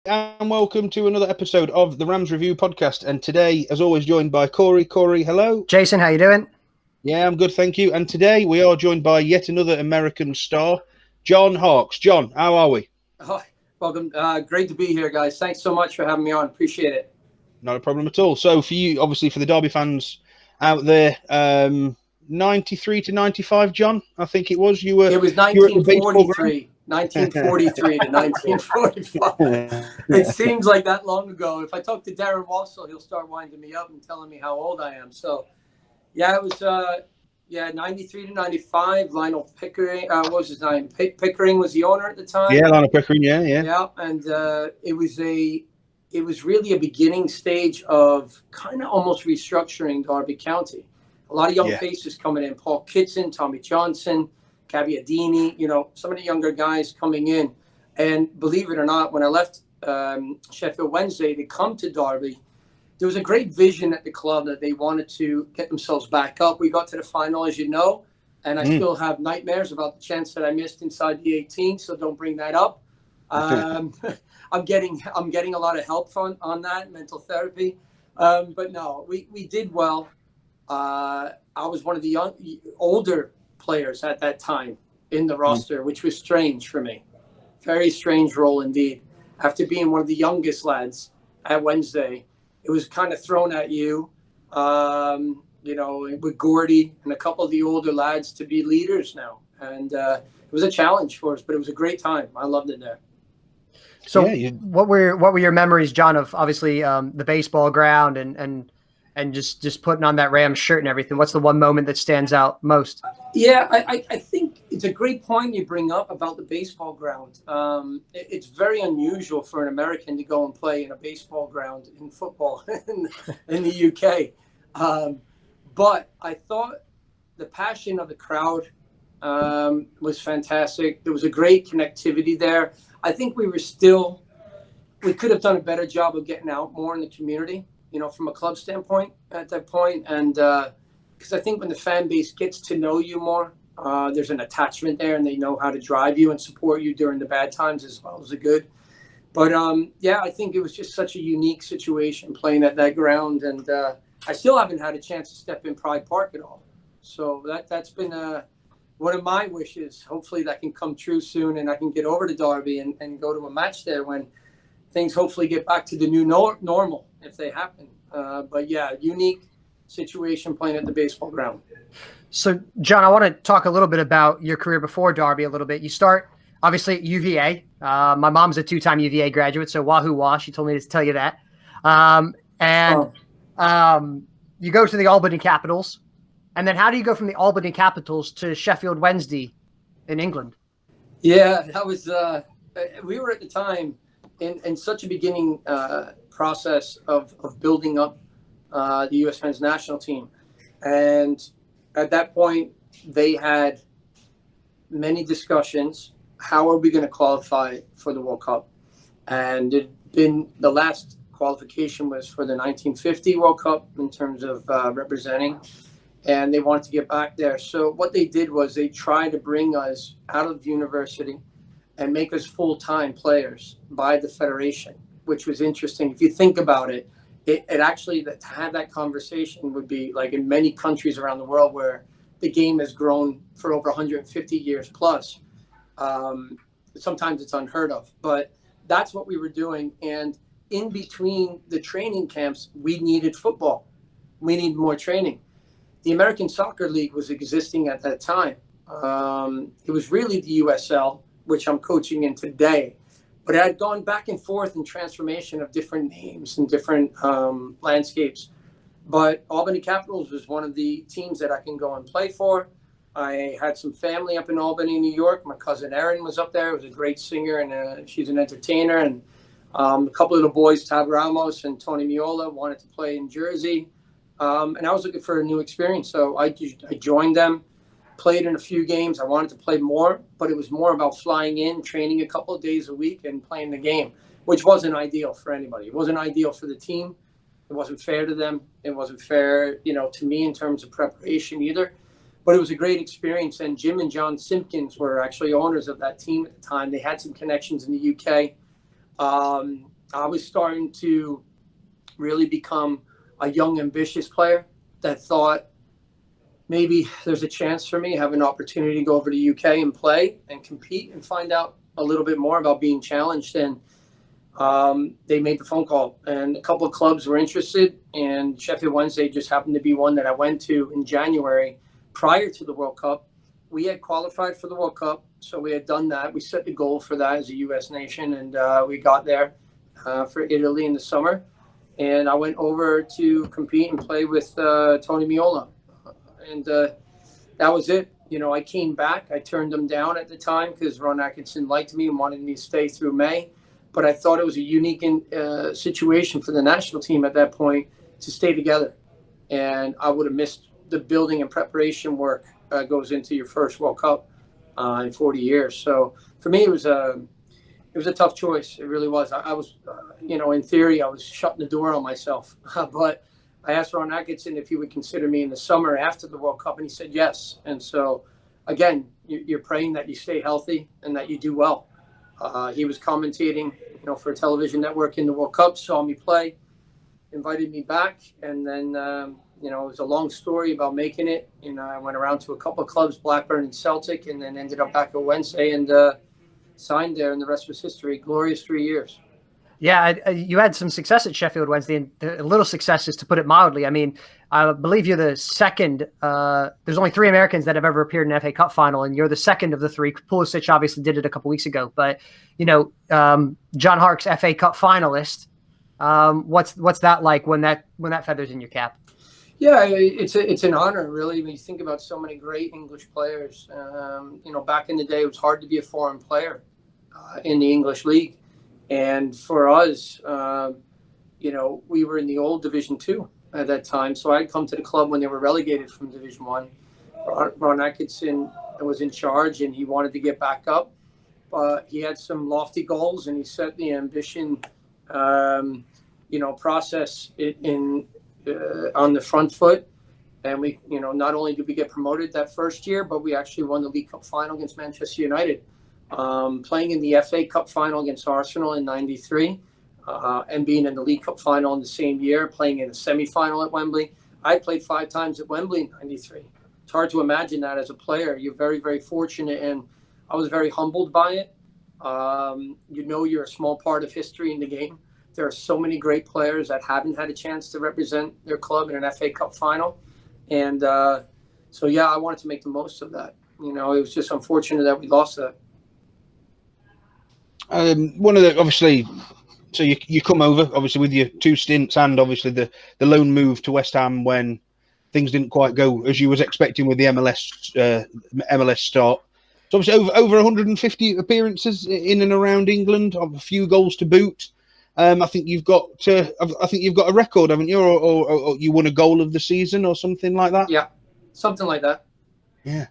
And welcome to another episode of the Rams Review podcast. And today, as always, joined by Cory. Cory, hello. Jason, how you doing? Yeah, I'm good, thank you. And today we are joined by yet another American star, John Harkes. John, how are we? Welcome. Great to be here, guys. Thanks so much for having me on. Appreciate it. Not a problem at all. So for you, obviously for the Derby fans out there, 93 to 95, John, I think it was. It was 1943. 1943 to 1945. It seems like that long ago. If I talk to Darren Wassel, he'll start winding me up and telling me how old I am. So, yeah, it was 93 to 95. Lionel Pickering, what was his name? Pickering was the owner at the time. Yeah, Lionel Pickering. Yeah. Yeah, and it was really a beginning stage of kind of almost restructuring Derby County. A lot of young faces coming in: Paul Kitson, Tommy Johnson, Gabbiadini, some of the younger guys coming in. And believe it or not, when I left Sheffield Wednesday to come to Derby, there was a great vision at the club that they wanted to get themselves back up. We got to the final, as you know, and I still have nightmares about the chance that I missed inside the 18, so don't bring that up. I'm getting a lot of help on that, mental therapy. But no, we did well. I was one of the older players at that time in the roster, which was strange for me. Very strange role indeed. After being one of the youngest lads at Wednesday, it was kind of thrown at you, with Gordy and a couple of the older lads to be leaders now. And it was a challenge for us, but it was a great time. I loved it there. So what were your memories, John, of obviously the baseball ground and just putting on that Rams shirt and everything? What's the one moment that stands out most? Yeah, I think it's a great point you bring up about the baseball ground. It's very unusual for an American to go and play in a baseball ground in football in the UK. But I thought the passion of the crowd was fantastic. There was a great connectivity there. I think we could have done a better job of getting out more in the community, from a club standpoint at that point. And because I think when the fan base gets to know you more, there's an attachment there, and they know how to drive you and support you during the bad times as well as the good. But I think it was just such a unique situation playing at that ground. And I still haven't had a chance to step in Pride Park at all. So that's been one of my wishes. Hopefully that can come true soon, and I can get over to Derby and go to a match there when things hopefully get back to the new normal, if they happen. But yeah, unique situation playing at the baseball ground. So, John, I want to talk a little bit about your career before Derby a little bit. You start, obviously, at UVA. My mom's a two-time UVA graduate, so wahoo wah, she told me to tell you that. You go to the Albany Capitals. And then how do you go from the Albany Capitals to Sheffield Wednesday in England? Yeah, that was we were at the time in such a beginning process of building up the U.S. men's national team. And at that point, they had many discussions. How are we going to qualify for the World Cup? And the last qualification was for the 1950 World Cup in terms of representing. And they wanted to get back there. So what they did was they tried to bring us out of university and make us full-time players by the federation, which was interesting. If you think about it, it actually, to have that conversation would be like in many countries around the world where the game has grown for over 150 years plus. Sometimes it's unheard of, but that's what we were doing. And in between the training camps, we needed football. We needed more training. The American Soccer League was existing at that time. It was really the USL, which I'm coaching in today. But it had gone back and forth in transformation of different names and different landscapes. But Albany Capitals was one of the teams that I can go and play for. I had some family up in Albany, New York. My cousin Erin was up there. It was a great singer, and she's an entertainer. And a couple of the boys, Tab Ramos and Tony Miola, wanted to play in Jersey. And I was looking for a new experience. So I joined them, played in a few games. I wanted to play more, but it was more about flying in, training a couple of days a week, and playing the game, which wasn't ideal for anybody. It wasn't ideal for the team. It wasn't fair to them. It wasn't fair, to me in terms of preparation either. But it was a great experience. And Jim and John Simpkins were actually owners of that team at the time. They had some connections in the UK. I was starting to really become a young, ambitious player that thought maybe there's a chance for me, have an opportunity to go over to the UK and play and compete and find out a little bit more about being challenged. And they made the phone call, and a couple of clubs were interested, and Sheffield Wednesday just happened to be one that I went to in January prior to the World Cup. We had qualified for the World Cup, so we had done that. We set the goal for that as a U.S. nation, and we got there for Italy in the summer. And I went over to compete and play with Tony Meola. And that was it. You know, I came back. I turned them down at the time because Ron Atkinson liked me and wanted me to stay through May. But I thought it was a unique situation for the national team at that point to stay together. And I would have missed the building and preparation work goes into your first World Cup in 40 years. So for me, it was a tough choice. It really was. I was, you know, in theory, I was shutting the door on myself. But I asked Ron Atkinson if he would consider me in the summer after the World Cup, and he said yes. And so, again, you're praying that you stay healthy and that you do well. He was commentating, you know, for a television network in the World Cup, saw me play, invited me back, and then, you know, it was a long story about making it. You know, I went around to a couple of clubs, Blackburn and Celtic, and then ended up back at Wednesday and signed there, and the rest was history. Glorious 3 years. Yeah, you had some success at Sheffield Wednesday, and a little success, is to put it mildly. I mean, I believe you're the second. There's only 3 Americans that have ever appeared in an FA Cup final, and you're the second of the 3. Pulisic obviously did it a couple weeks ago, but you know, John Harkes, FA Cup finalist. What's that like when that feather's in your cap? Yeah, it's an honor, really. When you think about so many great English players, you know, back in the day, it was hard to be a foreign player in the English league. And for us, you know, we were in the old Division 2 at that time. So I'd come to the club when they were relegated from Division 1. Ron Atkinson was in charge, and he wanted to get back up. But he had some lofty goals, and he set the ambition, you know, process in on the front foot. And we, you know, not only did we get promoted that first year, but we actually won the League Cup final against Manchester United. Playing in the FA Cup final against Arsenal in '93, and being in the League Cup final in the same year, playing in the semi-final at Wembley. I played 5 times at Wembley in '93. It's hard to imagine that as a player. You're very, very fortunate, and I was very humbled by it. You know, you're a small part of history in the game. There are so many great players that haven't had a chance to represent their club in an FA Cup final. And so, yeah, I wanted to make the most of that. You know, it was just unfortunate that we lost that. One of the, obviously, so you come over obviously with your 2 stints, and obviously the loan move to West Ham when things didn't quite go as you was expecting with the MLS start. So obviously over 150 appearances in and around England, a few goals to boot. I think you've got a record, haven't you, or you won a goal of the season or something like that? Yeah, something like that. Yeah.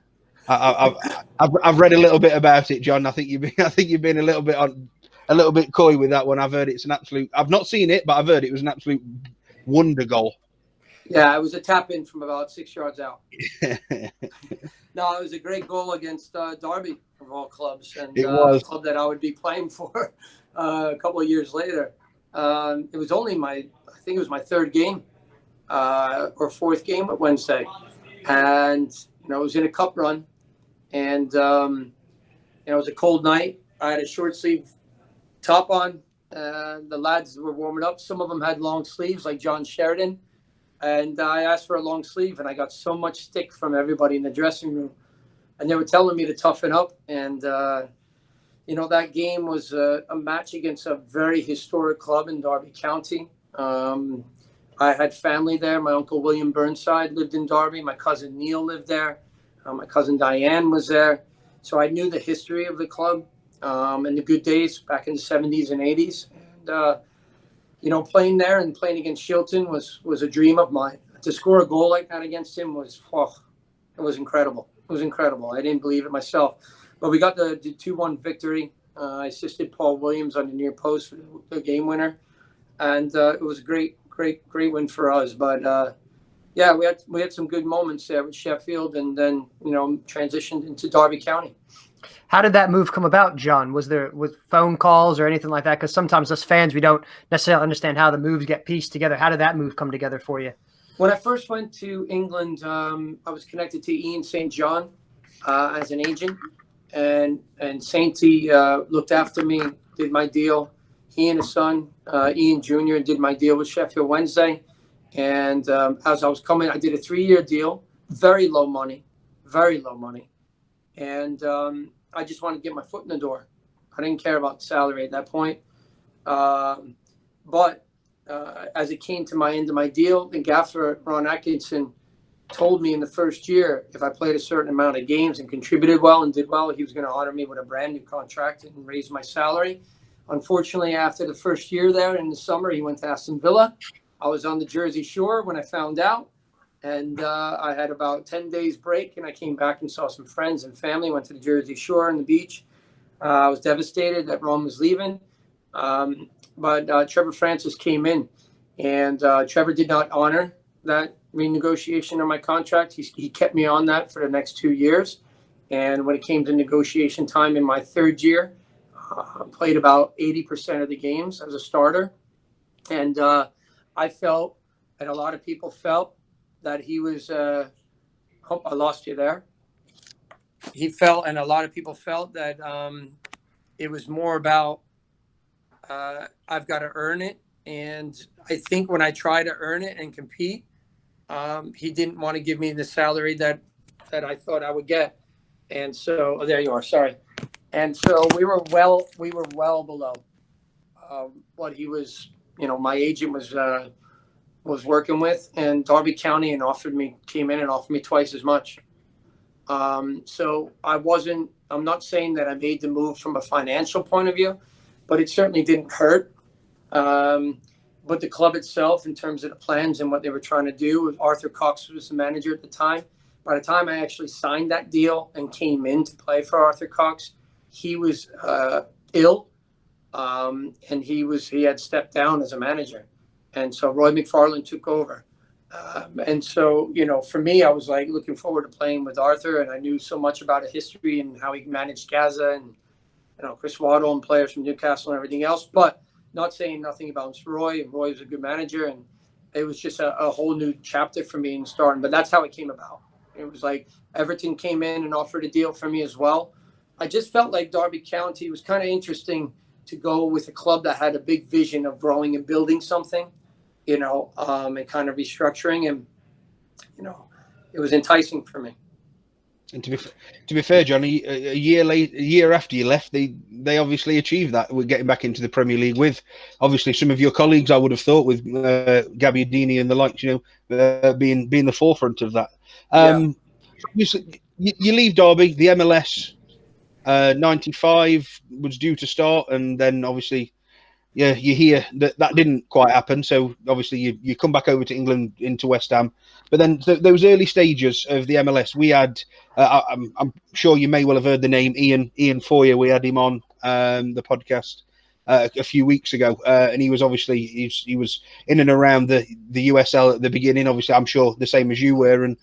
I've read a little bit about it, John. I think you've been a little bit coy with that one. I've heard it's an absolute. I've not seen it, but I've heard it was an absolute wonder goal. Yeah, it was a tap in from about 6 yards out. No, it was a great goal against Derby of all clubs, and it was a club that I would be playing for a couple of years later. It was only I think it was my 3rd game or 4th game at Wednesday, and you know, it was in a cup run. And, you know, it was a cold night. I had a short sleeve top on. The lads were warming up. Some of them had long sleeves, like John Sheridan. And I asked for a long sleeve, and I got so much stick from everybody in the dressing room. And they were telling me to toughen up. And, you know, that game was a match against a very historic club in Derby County. I had family there. My uncle William Burnside lived in Derby. My cousin Neil lived there. My cousin Diane was there. So I knew the history of the club and the good days back in the 70s and 80s. And, you know, playing there and playing against Shilton was a dream of mine. To score a goal like that against him it was incredible. It was incredible. I didn't believe it myself. But we got the 2-1 victory. I assisted Paul Williams on the near post for the game winner. And it was a great win for us. But, yeah, we had some good moments there with Sheffield, and then, you know, transitioned into Derby County. How did that move come about, John? Was there phone calls or anything like that? Because sometimes us fans, we don't necessarily understand how the moves get pieced together. How did that move come together for you? When I first went to England, I was connected to Ian St. John as an agent, and Sainty looked after me, did my deal. He and his son, Ian Jr., did my deal with Sheffield Wednesday. And as I was coming, I did a 3-year deal, very low money. And I just wanted to get my foot in the door. I didn't care about the salary at that point. But as it came to my end of my deal, the gaffer, Ron Atkinson, told me in the first year, if I played a certain amount of games and contributed well and did well, he was going to honor me with a brand new contract and raise my salary. Unfortunately, after the first year there in the summer, he went to Aston Villa. I was on the Jersey Shore when I found out. And I had about 10 days break, and I came back and saw some friends and family, went to the Jersey Shore and the beach. I was devastated that Ron was leaving. But Trevor Francis came in, and Trevor did not honor that renegotiation of my contract. He kept me on that for the next 2 years. And when it came to negotiation time in my third year, I played about 80% of the games as a starter. And I felt, and a lot of people felt, that he was, I lost you there. He felt, and a lot of people felt that it was more about, I've got to earn it. And I think when I tried to earn it and compete, he didn't want to give me the salary that I thought I would get. And so, oh, there you are, sorry. And so we were well below what he was, my agent was working with, and Derby County came in and offered me twice as much. So I'm not saying that I made the move from a financial point of view, but it certainly didn't hurt. But the club itself, in terms of the plans and what they were trying to do, Arthur Cox was the manager at the time. By the time I actually signed that deal and came in to play for Arthur Cox, he was ill, and he had stepped down as a manager. And so Roy McFarland took over. And so, for me, I was like looking forward to playing with Arthur, and I knew so much about his history and how he managed Gaza and, Chris Waddle and players from Newcastle and everything else, but not saying nothing about Roy. And Roy was a good manager, and it was just a whole new chapter for me in starting. But that's how it came about. It was like Everton came in and offered a deal for me as well. I just felt like Derby County was kind of interesting to go with a club that had a big vision of growing and building something. And kind of restructuring, and it was enticing for me. And to be fair, Johnny, a year after you left, they obviously achieved that. We're getting back into the Premier League with obviously some of your colleagues. I would have thought with Gabbiadini and the likes, being the forefront of that. Obviously, you leave Derby. The MLS 95 was due to start, and then obviously. Yeah, you hear that didn't quite happen. So obviously you come back over to England into West Ham, but then those early stages of the MLS, we had. I'm sure you may well have heard the name Ian Foyer. We had him on the podcast a few weeks ago, and he was obviously he was in and around the USL at the beginning. Obviously, I'm sure the same as you were, and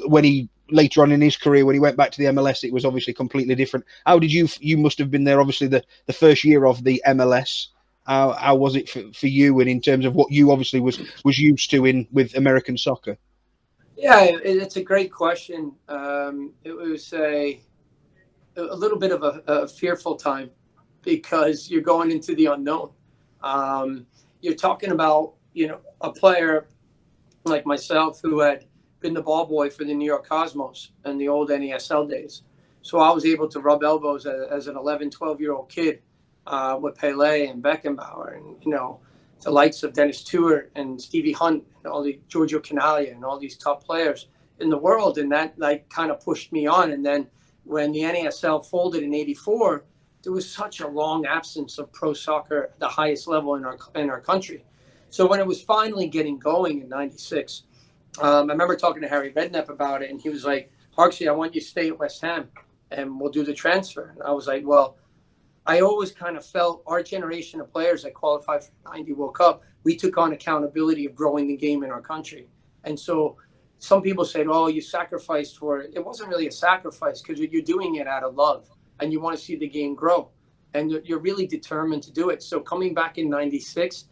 when he. Later on in his career, when he went back to the MLS, it was obviously completely different. How did you must have been there, obviously, the first year of the MLS. How was it for you, and in terms of what you obviously was used to with American soccer? Yeah, it's a great question. It was a little bit of a fearful time because you're going into the unknown. You're talking about a player like myself who had been the ball boy for the New York Cosmos in the old NESL days. So I was able to rub elbows as an 11, 12-year-old kid. With Pele and Beckenbauer and, the likes of Dennis Tuer and Stevie Hunt and all the Giorgio Canaglia and all these top players in the world. And that kind of pushed me on. And then when the NASL folded in '84, there was such a long absence of pro soccer at the highest level in our country. So when it was finally getting going in '96, I remember talking to Harry Redknapp about it. And he was like, Harkesy, I want you to stay at West Ham and we'll do the transfer. And I was like, well, I always kind of felt our generation of players that qualified for the '90 World Cup, we took on accountability of growing the game in our country. And so some people said, oh, you sacrificed for it. It wasn't really a sacrifice because you're doing it out of love. and you want to see the game grow, and you're really determined to do it. So coming back in '96,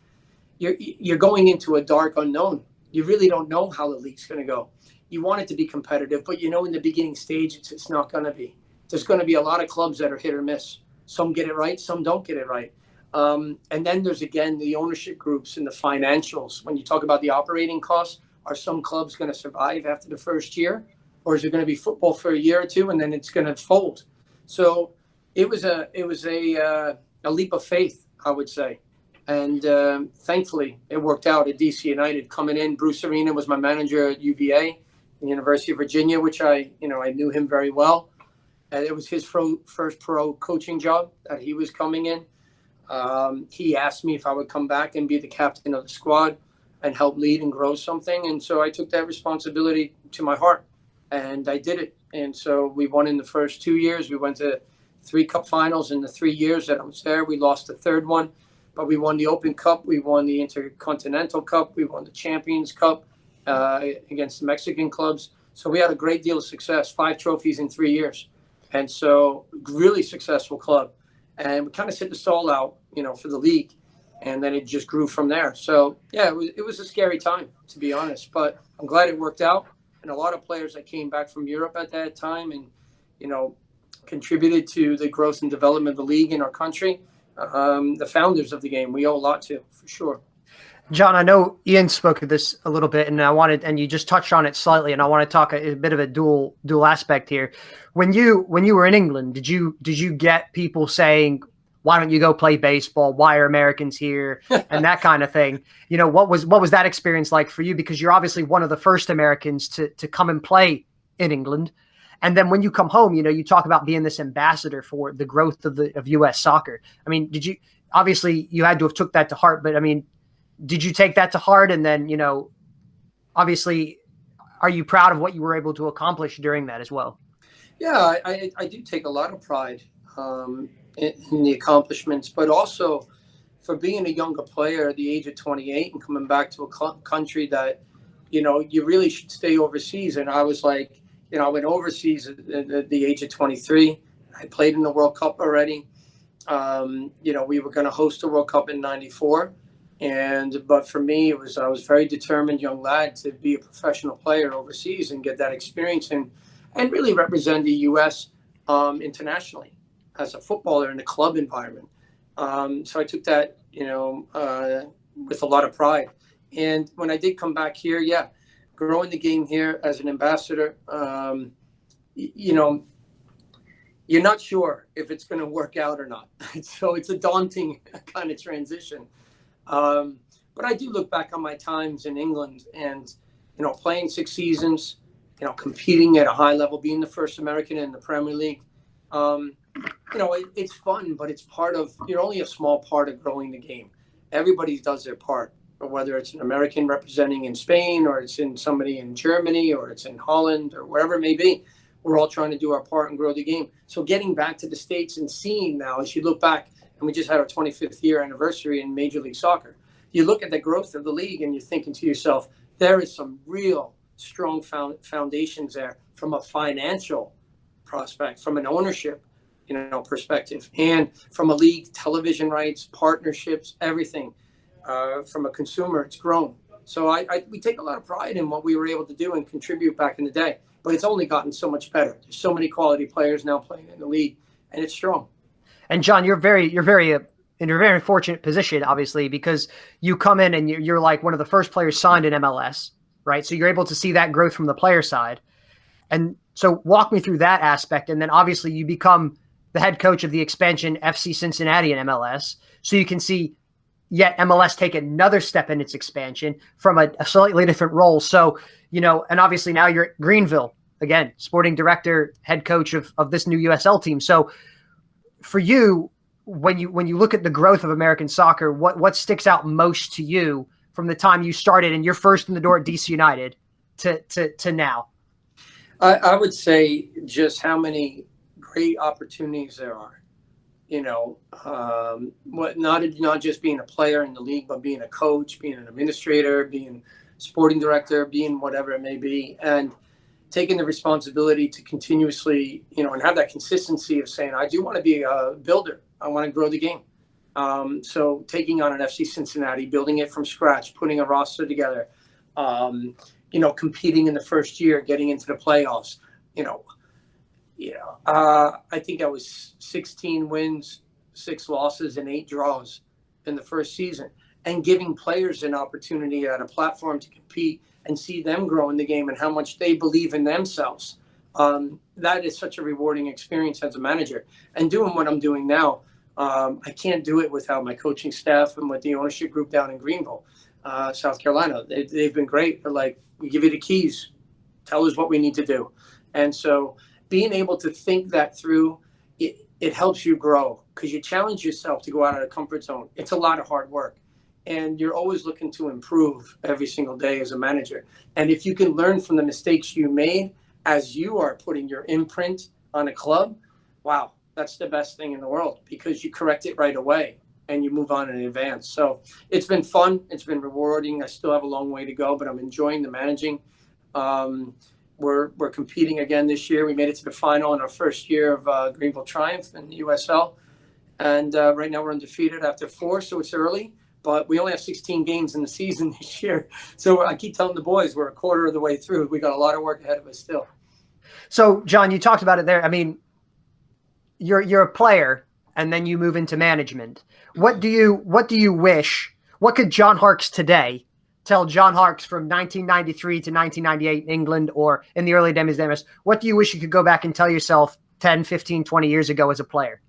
you're going into a dark unknown. You really don't know how the league's going to go. You want it to be competitive, but you know in the beginning stage it's not going to be. There's going to be a lot of clubs that are hit or miss. Some get it right, some don't get it right. And then there's, again, the ownership groups and the financials. When you talk about the operating costs, are some clubs going to survive after the first year? Or is it going to be football for a year or two and then it's going to fold? So it was a leap of faith, I would say. And thankfully, it worked out at DC United. Coming in, Bruce Arena was my manager at UVA, the University of Virginia, which I knew him very well. And it was his first pro coaching job that he was coming in. He asked me if I would come back and be the captain of the squad and help lead and grow something. And so I took that responsibility to my heart, and I did it. And so we won in the first 2 years. We went to 3 cup finals in the 3 years that I was there. We lost the third one, but we won the Open Cup. We won the Intercontinental Cup. We won the Champions Cup against the Mexican clubs. So we had a great deal of success, 5 trophies in 3 years. And so really successful club. And we kind of set the stall out, for the league. And then it just grew from there. So, yeah, it was a scary time, to be honest. But I'm glad it worked out. And a lot of players that came back from Europe at that time and, contributed to the growth and development of the league in our country. The founders of the game, we owe a lot to, for sure. John, I know Ian spoke of this a little bit, and you just touched on it slightly, and I want to talk a bit of a dual aspect here. When you were in England, did you get people saying, "Why don't you go play baseball? Why are Americans here?" and that kind of thing? What was that experience like for you? Because you're obviously one of the first Americans to come and play in England, and then when you come home, you talk about being this ambassador for the growth of U.S. soccer. I mean, obviously you had to have took that to heart, but I mean, did you take that to heart? And then, obviously, are you proud of what you were able to accomplish during that as well? Yeah, I do take a lot of pride in the accomplishments, but also for being a younger player at the age of 28 and coming back to a country that, you really should stay overseas. And I was like, I went overseas at the age of 23. I played in the World Cup already. We were going to host the World Cup in '94. But for me, I was very determined young lad to be a professional player overseas and get that experience and really represent the U.S. Internationally as a footballer in a club environment. So I took that, with a lot of pride. And when I did come back here, growing the game here as an ambassador, you're not sure if it's going to work out or not. So it's a daunting kind of transition. But I do look back on my times in England and, playing 6 seasons, competing at a high level, being the first American in the Premier League. It's fun, but you're only a small part of growing the game. Everybody does their part, whether it's an American representing in Spain or it's in somebody in Germany or it's in Holland or wherever it may be. We're all trying to do our part and grow the game. So getting back to the States and seeing now, as you look back, and we just had our 25th year anniversary in Major League Soccer. You look at the growth of the league and you're thinking to yourself, there is some real strong foundations there from a financial prospect, from an ownership, perspective, and from a league, television rights, partnerships, everything. From a consumer, it's grown. So we take a lot of pride in what we were able to do and contribute back in the day. But it's only gotten so much better. There's so many quality players now playing in the league, and it's strong. And John, you're in a very fortunate position, obviously, because you come in and you're like one of the first players signed in MLS, right? So you're able to see that growth from the player side. And so walk me through that aspect. And then obviously you become the head coach of the expansion FC Cincinnati in MLS. So you can see yet MLS take another step in its expansion from a slightly different role. So, and obviously now you're at Greenville, again, sporting director, head coach of this new USL team. So for you, when you look at the growth of American soccer, what sticks out most to you from the time you started and you're first in the door at DC United to now? I would say just how many great opportunities there are. Not just being a player in the league, but being a coach, being an administrator, being sporting director, being whatever it may be. And taking the responsibility to continuously, and have that consistency of saying, I do want to be a builder. I want to grow the game. So taking on an FC Cincinnati, building it from scratch, putting a roster together, competing in the first year, getting into the playoffs, I think I was 16 wins, 6 losses, and 8 draws in the first season, and giving players an opportunity at a platform to compete and see them grow in the game and how much they believe in themselves. That is such a rewarding experience as a manager. And doing what I'm doing now, I can't do it without my coaching staff and with the ownership group down in Greenville, South Carolina. They've been great. They're like, we give you the keys. Tell us what we need to do. And so being able to think that through, it helps you grow because you challenge yourself to go out of the comfort zone. It's a lot of hard work. And you're always looking to improve every single day as a manager. And if you can learn from the mistakes you made as you are putting your imprint on a club, wow, that's the best thing in the world because you correct it right away and you move on and advance. So it's been fun. It's been rewarding. I still have a long way to go, but I'm enjoying the managing. We're competing again this year. We made it to the final in our first year of Greenville Triumph in the USL. And right now we're undefeated after 4, so it's early. But we only have 16 games in the season this year. So I keep telling the boys we're a quarter of the way through. We got a lot of work ahead of us still. So, John, you talked about it there. I mean, you're a player, and then you move into management. What do you wish? What could John Harkes today tell John Harkes from 1993 to 1998 in England or in the early days? What do you wish you could go back and tell yourself 10, 15, 20 years ago as a player?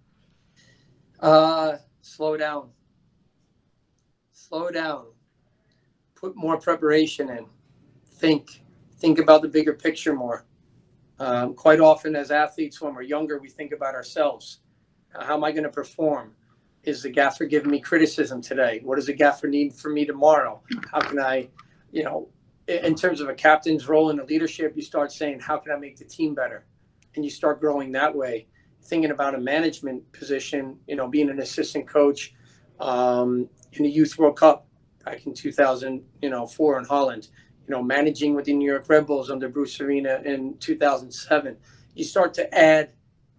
Slow down. Slow down, put more preparation in, think about the bigger picture more. Quite often as athletes, when we're younger, we think about ourselves. How am I going to perform? Is the gaffer giving me criticism today? What does the gaffer need from me tomorrow? How can I, in terms of a captain's role in the leadership, you start saying, how can I make the team better? And you start growing that way. Thinking about a management position, being an assistant coach, in the Youth World Cup back in 2004 in Holland, managing with the New York Red Bulls under Bruce Arena in 2007. You start to add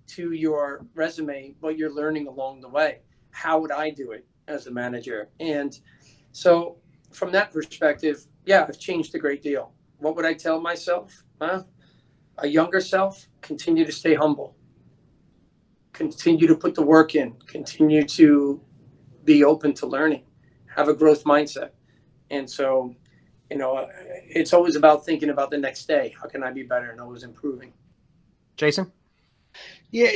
to your resume what you're learning along the way. How would I do it as a manager? And so from that perspective, yeah, I've changed a great deal. What would I tell myself? A younger self, continue to stay humble. Continue to put the work in. Continue to be open to learning, have a growth mindset. And so, it's always about thinking about the next day. How can I be better and always improving? Jason? Yeah,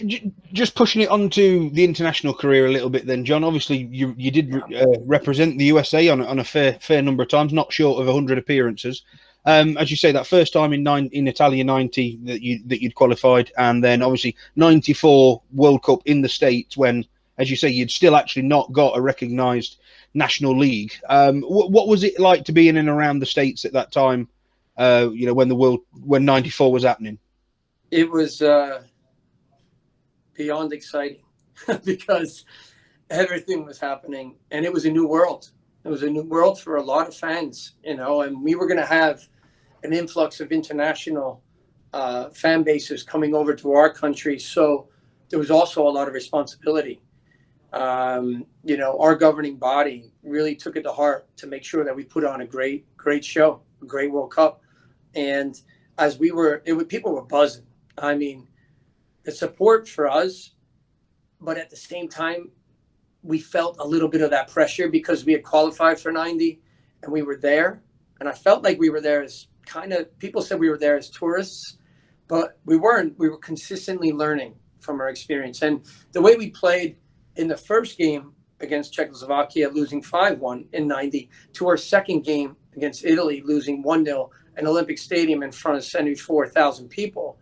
just pushing it onto the international career a little bit then, John. Obviously, you did represent the USA on a fair number of times, not short of 100 appearances. As you say, that first time in Italia 90 that you'd qualified, and then obviously 94 World Cup in the States when, as you say, you'd still actually not got a recognised national league. What was it like to be in and around the States at that time? When 94 was happening. It was beyond exciting because everything was happening, and it was a new world. It was a new world for a lot of fans, and we were going to have an influx of international fan bases coming over to our country. So there was also a lot of responsibility. Our governing body really took it to heart to make sure that we put on a great show, a great World Cup. And as people were buzzing. I mean, the support for us, but at the same time, we felt a little bit of that pressure because we had qualified for 90 and we were there. And I felt like we were there as people said we were there as tourists, but we weren't. We were consistently learning from our experience. And the way we played in the first game against Czechoslovakia, losing 5-1 in 90, to our second game against Italy, losing 1-0 in Olympic Stadium in front of 74,000 people,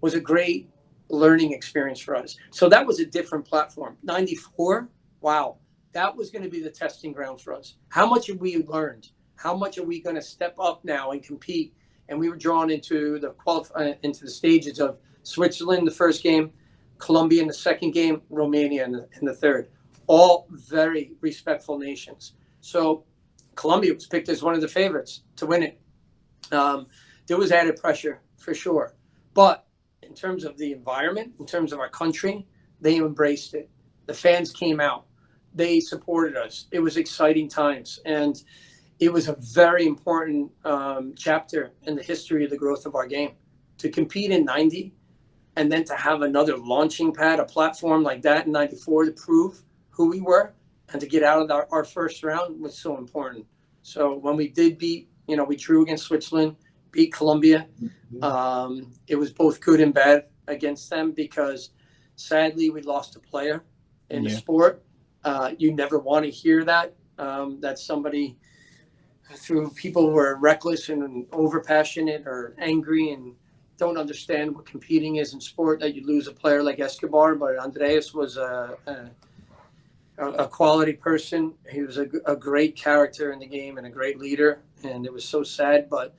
was a great learning experience for us. So that was a different platform. 94, wow, that was going to be the testing ground for us. How much have we learned? How much are we going to step up now and compete? And we were drawn into the stages of Switzerland the first game, Colombia in the second game, Romania in the third. All very respectful nations. So Colombia was picked as one of the favorites to win it. There was added pressure for sure. But in terms of the environment, in terms of our country, they embraced it. The fans came out. They supported us. It was exciting times. And it was a very important chapter in the history of the growth of our game. To compete in 90 and then to have another launching pad, a platform like that in 94 to prove who we were and to get out of our first round was so important. So when we did beat, we drew against Switzerland, beat Colombia. It was both good and bad against them because sadly we lost a player in the sport. You never want to hear that, that somebody through people who are reckless and overpassionate or angry and don't understand what competing is in sport, that you lose a player like Escobar. But Andreas was a quality person. He was a great character in the game and a great leader. And it was so sad, but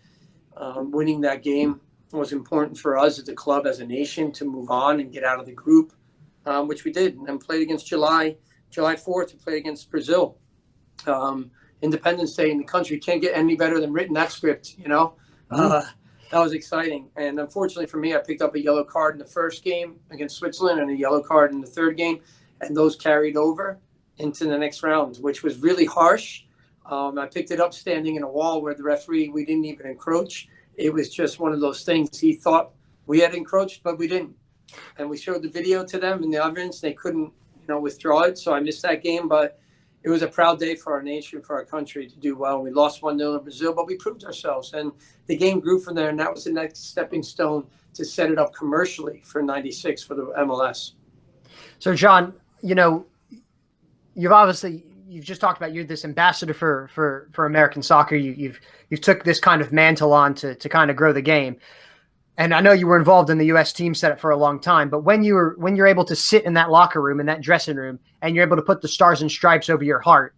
winning that game was important for us as a club, as a nation, to move on and get out of the group, which we did, and played against July 4th. We played against Brazil. Independence Day in the country can't get any better than written that script, That was exciting. And unfortunately for me, I picked up a yellow card in the first game against Switzerland and a yellow card in the third game. And those carried over into the next round, which was really harsh. I picked it up standing in a wall where the referee, we didn't even encroach. It was just one of those things. He thought we had encroached, but we didn't. And we showed the video to them in the evidence. They couldn't, withdraw it. So I missed that game, but it was a proud day for our nation, for our country to do well. We lost 1-0 in Brazil, but we proved ourselves. And the game grew from there, and that was the next stepping stone to set it up commercially for 96 for the MLS. So, John, you've just talked about you're this ambassador for American soccer. You've took this kind of mantle on to kind of grow the game. And I know you were involved in the U.S. team setup for a long time, but when you're able to sit in that locker room, in that dressing room, and you're able to put the stars and stripes over your heart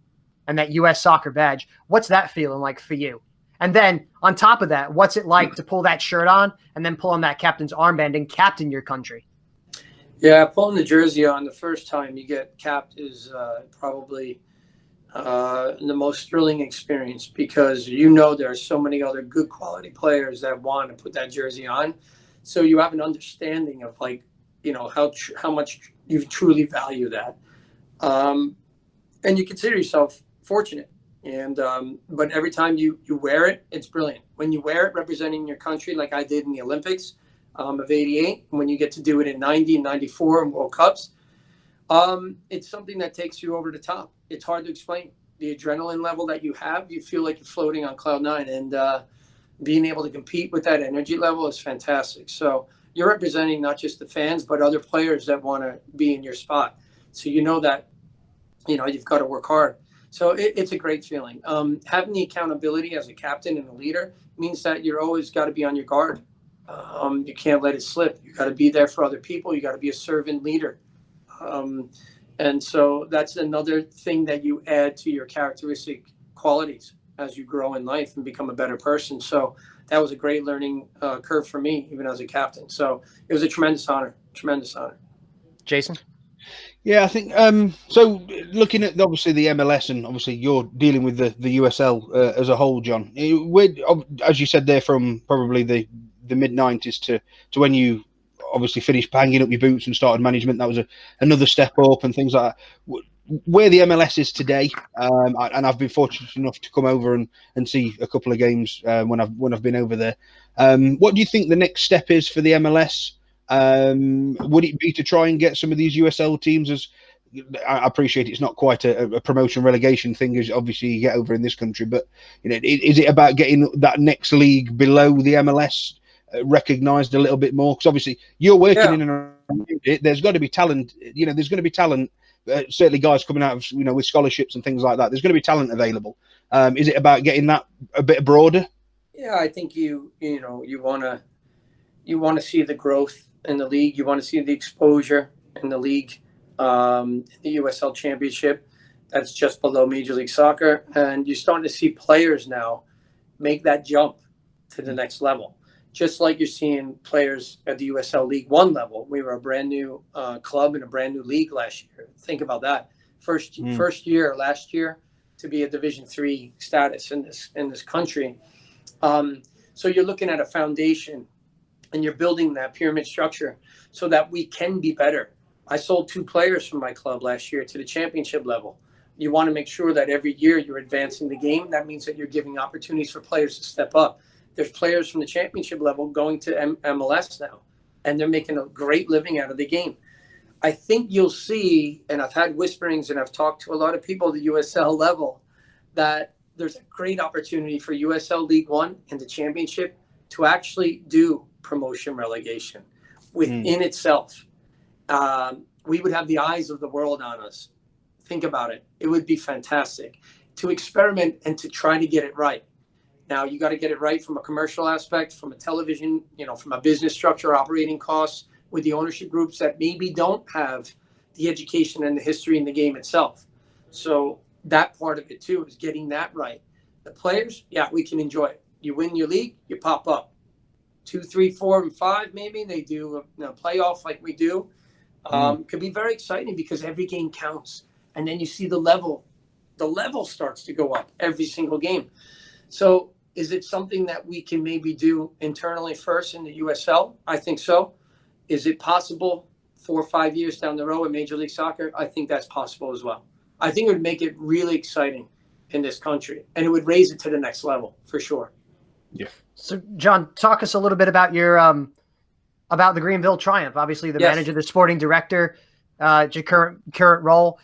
and that U.S. soccer badge, what's that feeling like for you? And then on top of that, what's it like to pull that shirt on and then pull on that captain's armband and captain your country? Yeah, pulling the jersey on the first time you get capped is probably the most thrilling experience, because there are so many other good quality players that want to put that jersey on. So you have an understanding of how much you truly value that. And you consider yourself fortunate. And but every time you wear it, it's brilliant. When you wear it representing your country, like I did in the Olympics of '88, when you get to do it in '90 and '94 in World Cups, it's something that takes you over the top. It's hard to explain. The adrenaline level that you have, you feel like you're floating on cloud nine, and being able to compete with that energy level is fantastic. So you're representing not just the fans, but other players that want to be in your spot. So that, you've got to work hard. So it's a great feeling. Having the accountability as a captain and a leader means that you're always got to be on your guard. You can't let it slip. You got to be there for other people. You got to be a servant leader. And so that's another thing that you add to your characteristic qualities as you grow in life and become a better person. So that was a great learning curve for me, even as a captain. So it was a tremendous honor. Jason? Yeah, I think so. Looking at obviously the MLS, and obviously you're dealing with the USL as a whole, John. As you said there, from probably the mid '90s to when you obviously finished hanging up your boots and started management, that was another step up and things like that. Where the MLS is today, and I've been fortunate enough to come over and see a couple of games when I've been over there. What do you think the next step is for the MLS? Would it be to try and get some of these USL teams? As I appreciate it's not quite a promotion relegation thing, as obviously you get over in this country, but is it about getting that next league below the MLS recognized a little bit more? Because obviously you're working in and around it. There's got to be talent. There's going to be talent. Certainly, guys coming out of with scholarships and things like that. There's going to be talent available. Is it about getting that a bit broader? Yeah, I think you want to see the growth in the league. You want to see the exposure in the league, the USL Championship. That's just below Major League Soccer, and you're starting to see players now make that jump to the next level. Just like you're seeing players at the USL League One level. We were a brand new club in a brand new league last year. Think about that. First year last year to be a Division III status in this country. So you're looking at a foundation and you're building that pyramid structure so that we can be better. I sold 2 players from my club last year to the championship level. You want to make sure that every year you're advancing the game. That means that you're giving opportunities for players to step up. There's players from the championship level going to MLS now, and they're making a great living out of the game. I think you'll see, and I've had whisperings and I've talked to a lot of people at the USL level, that there's a great opportunity for USL League One and the championship to actually do promotion relegation within itself. We would have the eyes of the world on us. Think about it. It would be fantastic to experiment and to try to get it right. Now, you got to get it right from a commercial aspect, from a television, from a business structure, operating costs, with the ownership groups that maybe don't have the education and the history in the game itself. So that part of it too is getting that right. The players, yeah, we can enjoy it. You win your league, you pop up 2, 3, 4, and 5. Maybe they do a playoff like we do. Could be very exciting because every game counts, and then you see the level starts to go up every single game. So is it something that we can maybe do internally first in the USL? I think so. Is it possible 4 or 5 years down the road in Major League Soccer? I think that's possible as well. I think it would make it really exciting in this country, and it would raise it to the next level for sure. Yeah. So, John, talk us a little bit about your about the Greenville Triumph. Obviously, the manager, the sporting director, your current role,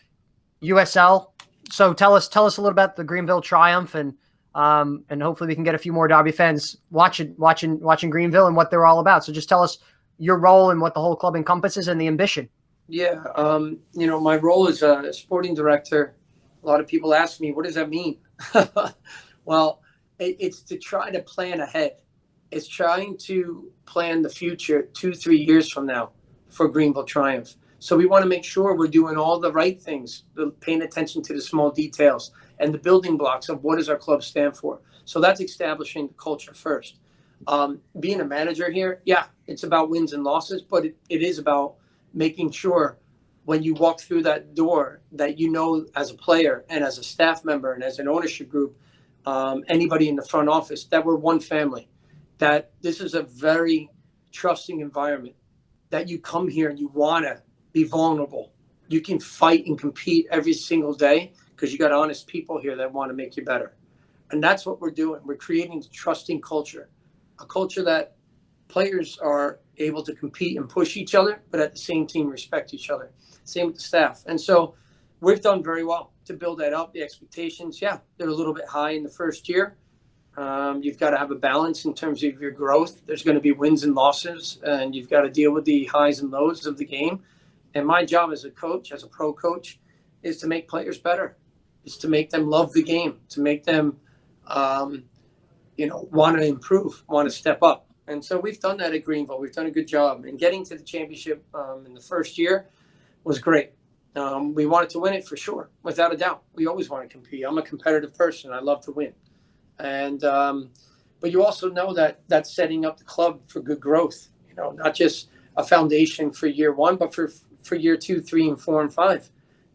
USL. So, tell us a little about the Greenville Triumph, and hopefully we can get a few more Derby fans watching Greenville and what they're all about. So, just tell us your role and what the whole club encompasses and the ambition. Yeah, my role as a sporting director, a lot of people ask me, what does that mean? Well, it's to try to plan ahead. It's trying to plan the future 2-3 years from now for Greenville Triumph. So we want to make sure we're doing all the right things, paying attention to the small details and the building blocks of what does our club stand for. So that's establishing the culture first. Being a manager here, yeah, it's about wins and losses, but it is about making sure when you walk through that door that as a player and as a staff member and as an ownership group, anybody in the front office, that we're one family, that this is a very trusting environment, that you come here and you want to be vulnerable. You can fight and compete every single day because you got honest people here that want to make you better. And that's what we're doing. We're creating a trusting culture, a culture that players are able to compete and push each other, but at the same time respect each other. Same with the staff. And so we've done very well to build that up. The expectations, yeah, they're a little bit high in the first year. You've got to have a balance in terms of your growth. There's going to be wins and losses, and you've got to deal with the highs and lows of the game. And my job as a coach, as a pro coach, is to make players better, is to make them love the game, to make them, want to improve, want to step up. And so we've done that at Greenville. We've done a good job. And getting to the championship in the first year was great. We wanted to win it for sure, without a doubt. We always want to compete. I'm a competitive person. I love to win. And but you also know that that's setting up the club for good growth. Not just a foundation for year 1, but for year 2, 3, and 4, and 5.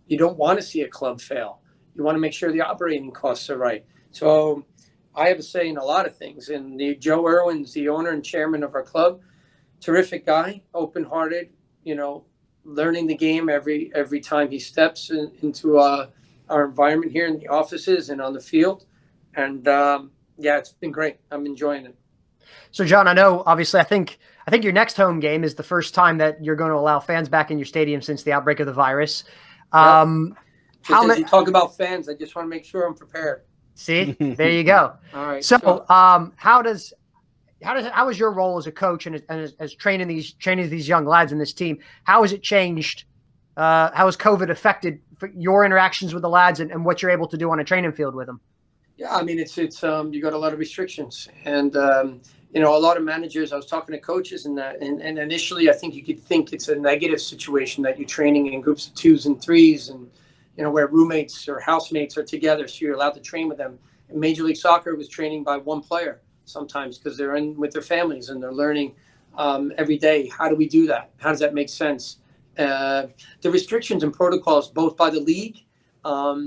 You don't want to see a club fail. You want to make sure the operating costs are right. So I have a say in a lot of things. And Joe Irwin's the owner and chairman of our club. Terrific guy, open-hearted, learning the game every time he steps into our environment here in the offices and on the field. And it's been great. I'm enjoying it. So, John, I know, obviously, I think your next home game is the first time that you're going to allow fans back in your stadium since the outbreak of the virus. As you talk about fans, I just want to make sure I'm prepared. See, there you go. All right. So, how is your role as a coach and as training these young lads in this team? How has it changed? How has COVID affected your interactions with the lads and what you're able to do on a training field with them? Yeah, I mean, it's you got a lot of restrictions, and a lot of managers. I was talking to coaches and initially, I think you could think it's a negative situation that you're training in groups of 2s and 3s, and where roommates or housemates are together, so you're allowed to train with them. In Major League Soccer, was training by one player sometimes because they're in with their families and they're learning every day. How do we do that? How does that make sense? The restrictions and protocols, both by the league, by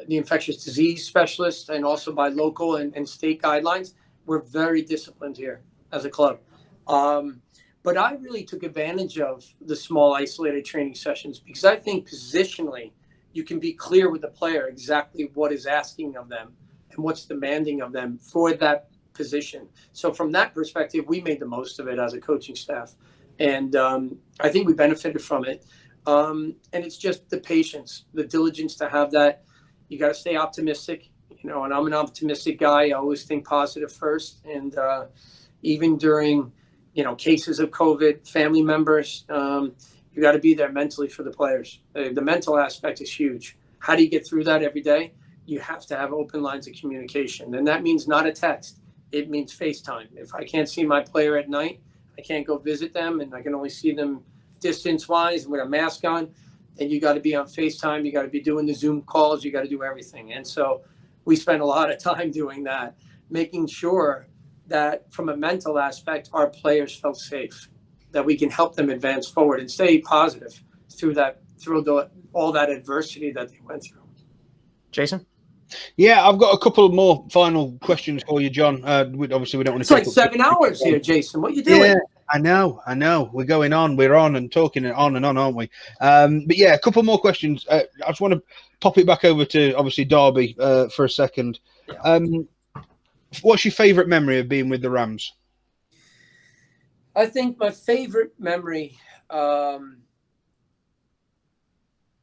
the infectious disease specialists, and also by local and state guidelines, We're very disciplined here as a club. But I really took advantage of the small isolated training sessions because I think positionally you can be clear with the player exactly what is asking of them and what's demanding of them for that position. So from that perspective, we made the most of it as a coaching staff. And I think we benefited from it. And it's just the patience, the diligence to have that. You got to stay optimistic, and I'm an optimistic guy. I always think positive first. And even during, cases of COVID, family members, you got to be there mentally for the players. The mental aspect is huge. How do you get through that every day? You have to have open lines of communication. And that means not a text. It means FaceTime. If I can't see my player at night, I can't go visit them, and I can only see them distance-wise with a mask on, and you got to be on FaceTime. You got to be doing the Zoom calls. You got to do everything. And so we spent a lot of time doing that, making sure that from a mental aspect, our players felt safe, that we can help them advance forward and stay positive through all that adversity that they went through. Jason? Yeah, I've got a couple more final questions for you, John. Obviously, we don't want to. It's like 7 hours here, Jason. What are you doing? Yeah, I know. We're going on. We're on and talking on and on, aren't we? But yeah, a couple more questions. I just want to pop it back over to obviously Derby for a second. Yeah. What's your favourite memory of being with the Rams? I think my favorite memory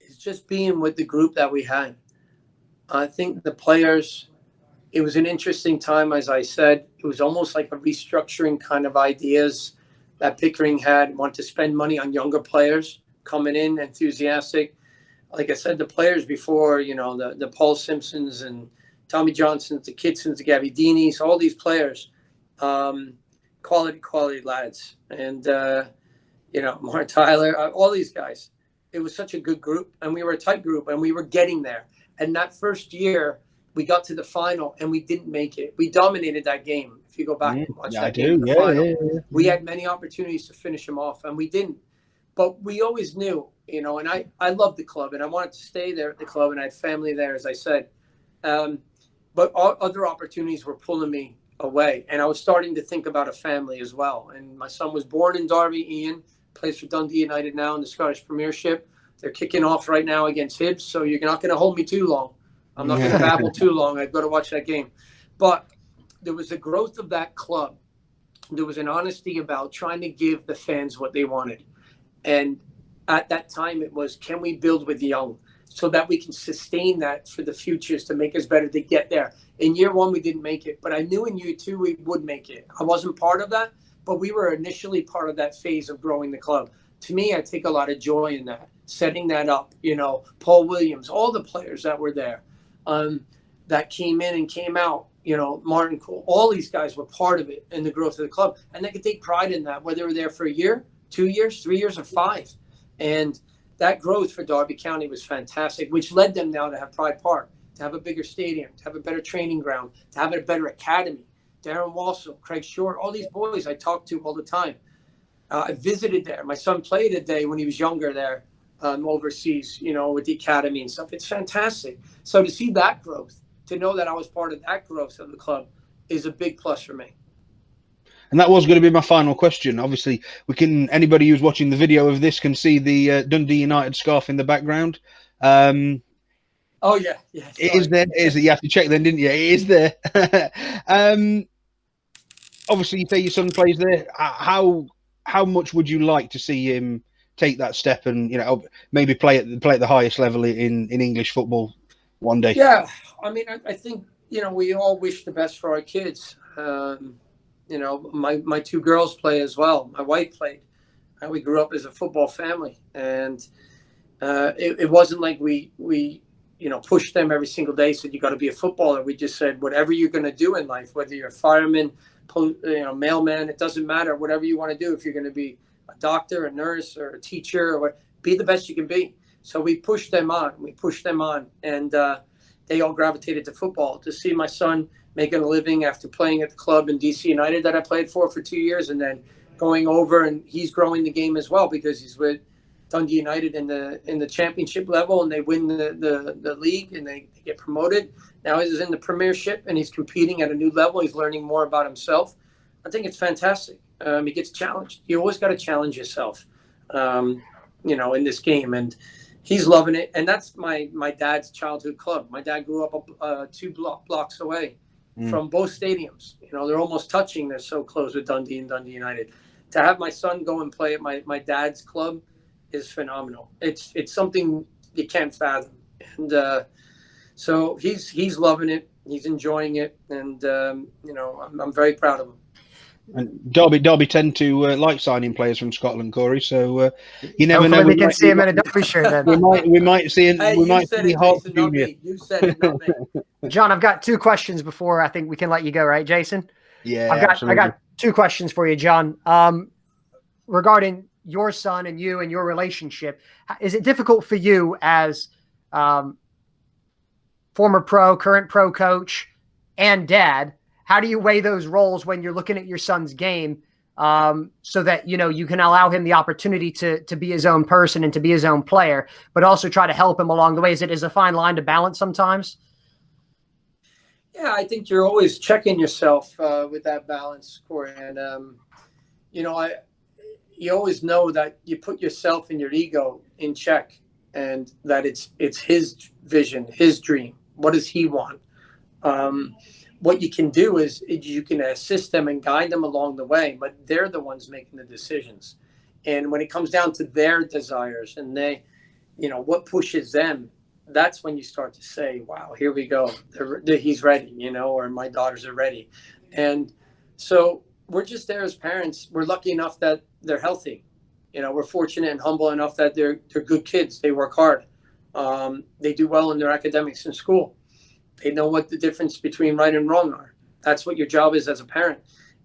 is just being with the group that we had. I think the players, it was an interesting time, as I said. It was almost like a restructuring kind of ideas that Pickering had, want to spend money on younger players coming in, enthusiastic. Like I said, the players before, the Paul Simpsons and Tommy Johnsons, the Kitsons, the Gabbiadinis, all these players, quality lads. And, Mark Tyler, all these guys. It was such a good group, and we were a tight group, and we were getting there. And that first year, we got to the final, and we didn't make it. We dominated that game. If you go back and watch that game, the final, we had many opportunities to finish them off, and we didn't. But we always knew, and I loved the club, and I wanted to stay there at the club, and I had family there, as I said. But other opportunities were pulling me away, and I was starting to think about a family as well. And my son was born in Derby. Ian plays for Dundee United now in the Scottish Premiership. They're kicking off right now against Hibs, so you're not going to hold me too long. I'm not going to babble too long. I've got to watch that game. But there was a growth of that club. There was an honesty about trying to give the fans what they wanted. And at that time, it was, can we build with young so that we can sustain that for the futures to make us better to get there? In year one, we didn't make it, but I knew in year two we would make it. I wasn't part of that, but we were initially part of that phase of growing the club. To me, I take a lot of joy in that, setting that up, Paul Williams, all the players that were there that came in and came out, Martin Cole, all these guys were part of it in the growth of the club. And they could take pride in that, whether they were there for a year, 2 years, 3 years, or 5. And that growth for Derby County was fantastic, which led them now to have Pride Park, to have a bigger stadium, to have a better training ground, to have a better academy. Darren Walsall, Craig Short, all these boys I talk to all the time. I visited there. My son played a day when he was younger there overseas, with the academy and stuff. It's fantastic. So to see that growth, to know that I was part of that growth of the club is a big plus for me. And that was going to be my final question. Obviously, anybody who's watching the video of this can see the Dundee United scarf in the background. Oh, yeah. It is there. It is. You have to check then, didn't you? It is there. Obviously, you say your son plays there. How much would you like to see him take that step and maybe play at the highest level in English football one day? Yeah, I think we all wish the best for our kids. My 2 girls play as well. My wife played. We grew up as a football family, and it wasn't like we pushed them every single day. Said you got to be a footballer. We just said whatever you're going to do in life, whether you're a fireman, mailman, it doesn't matter. Whatever you want to do, if you're going to be a doctor, a nurse, or a teacher, or be the best you can be. So we pushed them on. And they all gravitated to football. To see my son making a living after playing at the club in DC United that I played for 2 years, and then going over, and he's growing the game as well because he's with Dundee United in the championship level, and they win the league and they get promoted. Now he's in the Premiership and he's competing at a new level. He's learning more about himself. I think it's fantastic. He gets challenged. You always got to challenge yourself, in this game, and he's loving it. And that's my dad's childhood club. My dad grew up 2 blocks away from both stadiums. They're almost touching. They're so close with Dundee and Dundee United. To have my son go and play at my dad's club is phenomenal. It's something you can't fathom. And so he's loving it. He's enjoying it. And, I'm very proud of him. And Derby tend to like signing players from Scotland, Cory. So you never know. We can see him in a Derby shirt then. we might see him. Hey, we might see Harkes Jr. You said it, not me. John, I've got 2 questions before I think we can let you go, right, Jason? Yeah, I got 2 questions for you, John. Regarding your son and you and your relationship, is it difficult for you as former pro, current pro coach, and dad? How do you weigh those roles when you're looking at your son's game, so that you can allow him the opportunity to be his own person and to be his own player, but also try to help him along the way? Is it a fine line to balance sometimes? Yeah, I think you're always checking yourself with that balance, Cory. And you always know that you put yourself and your ego in check, and that it's his vision, his dream. What does he want? What you can do is you can assist them and guide them along the way, but they're the ones making the decisions. And when it comes down to their desires and what pushes them, that's when you start to say, wow, here we go. He's ready, or my daughters are ready. And so we're just there as parents. We're lucky enough that they're healthy. We're fortunate and humble enough that they're good kids. They work hard. They do well in their academics in school. They know what the difference between right and wrong are. That's what your job is as a parent.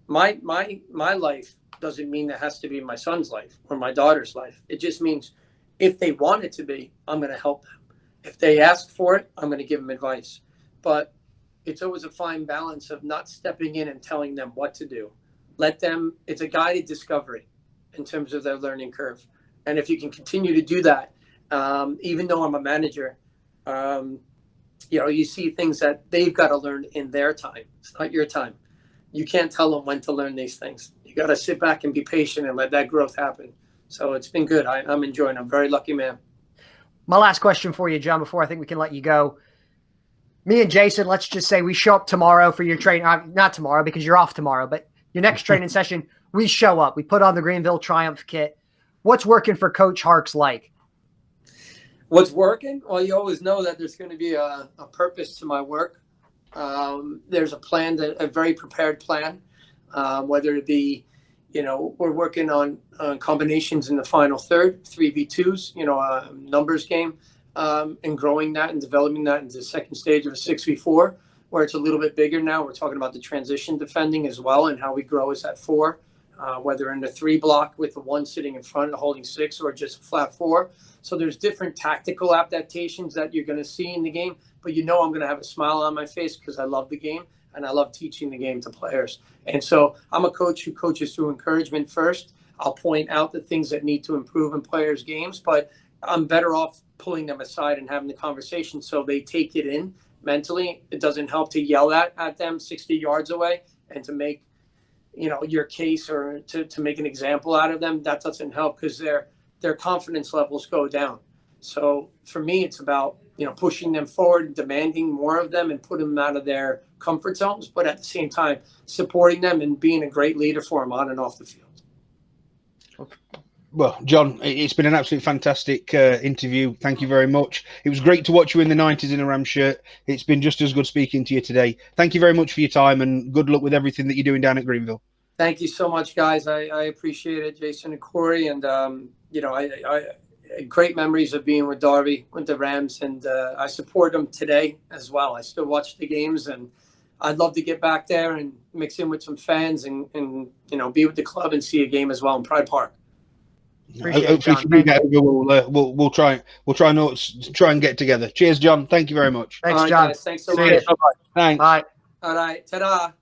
My life doesn't mean it has to be my son's life or my daughter's life. It just means if they want it to be, I'm going to help them. If they ask for it, I'm going to give them advice. But it's always a fine balance of not stepping in and telling them what to do. It's a guided discovery in terms of their learning curve. And if you can continue to do that, even though I'm a manager, you see things that they've got to learn in their time. It's not your time. You can't tell them when to learn these things. You got to sit back and be patient and let that growth happen. So it's been good. I'm enjoying it. I'm a very lucky man. My last question for you, John, before I think we can let you go. Me and Jason, let's just say we show up tomorrow for your training. Not tomorrow because you're off tomorrow, but your next training session, we show up. We put on the Greenville Triumph kit. What's working for Coach Harkes like? What's working? Well, you always know that there's going to be a purpose to my work. There's a plan, a very prepared plan, whether it be, we're working on combinations in the final third, 3v2s, a numbers game, and growing that and developing that into the second stage of a 6v4, where it's a little bit bigger now. We're talking about the transition defending as well and how we grow as that 4, whether in the 3 block with the 1 sitting in front and holding 6 or just a flat 4. So there's different tactical adaptations that you're going to see in the game, but I'm going to have a smile on my face because I love the game and I love teaching the game to players. And so I'm a coach who coaches through encouragement first. I'll point out the things that need to improve in players' games, but I'm better off pulling them aside and having the conversation so they take it in mentally. It doesn't help to yell at them 60 yards away and to make your case or to make an example out of them. That doesn't help because their confidence levels go down. So for me, it's about, pushing them forward, demanding more of them and putting them out of their comfort zones, but at the same time, supporting them and being a great leader for them on and off the field. Well, John, it's been an absolutely fantastic interview. Thank you very much. It was great to watch you in the 90s in a Rams shirt. It's been just as good speaking to you today. Thank you very much for your time and good luck with everything that you're doing down at Greenville. Thank you so much, guys. I appreciate it, Jason and Cory. And, I great memories of being with Derby, with the Rams, and I support them today as well. I still watch the games, and I'd love to get back there and mix in with some fans and be with the club and see a game as well in Pride Park. Hopefully, if you do get over, we'll try and get together. Cheers, John. Thank you very much. Thanks, right, John. Guys, thanks so much. Thanks. Bye. All right. Ta-da.